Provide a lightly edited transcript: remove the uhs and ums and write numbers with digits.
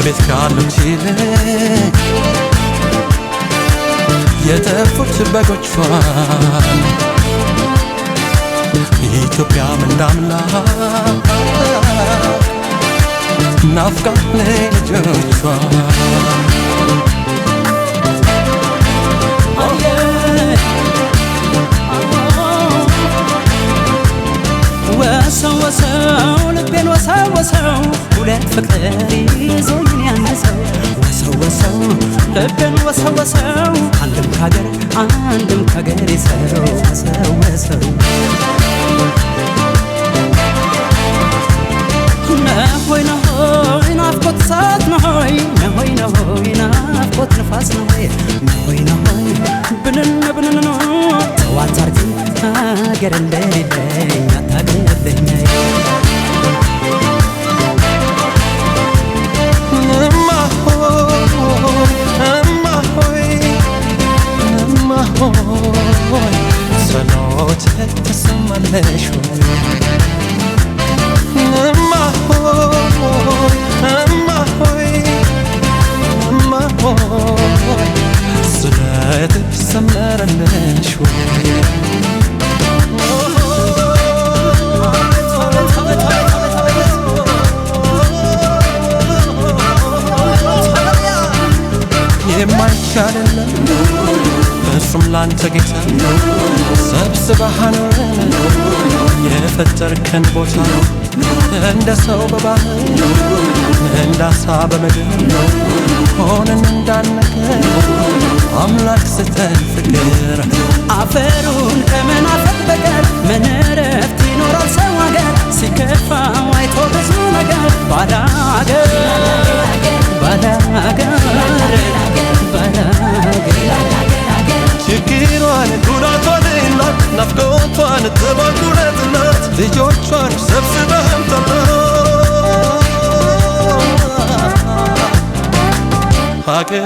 ቤት ካሉት ይልቅ የተፉት በጎቿን ኢትዮጵያ ምንዳምላክ ናፍቃ ለልጆቿ ወሰው ወሰው ልቤን ወሰው ወሰው ሁለት ፍቅር ይዞኝ ያነሰው ወሰው ወሰው ልቤን ወሰው ወሰው አንድም ካገር ይሰው ወሰው ወሰው ነሆይ ነሆይ ናፍቆት እሳት ነሆይ ነሆይ ነሆይ ናፍቆት ንፋስ ነሆይ ነሆይ ነሆይ ብንን ብንን ነው ተዋት አርጊ አገር እንደሌለኝ አታገለኝ ሰኖት ተሰማለሽ ስለትሽ ሰመረለሽ የማይቻልለም እሱም ላንተ ጌታ ሰብስበህ አኖረን የፈጠርከን ቦታ እንደ ሰው በባህር እንደ አሳ በምድር ሆነን እንዳነገር አምላክ ስተን ፍቅር አፈሩን ከመናፈቅ በቀር ምን እረፍት ይኖራል ሰው አገር ሲከፋው አይቶ ብዙ ነገር ባዳ አገር ችግሯን ጉዳቷን እናት ናፍቆቷን ተባኩረት እናት ልጆቿን ሰብስበህም ሀገሬ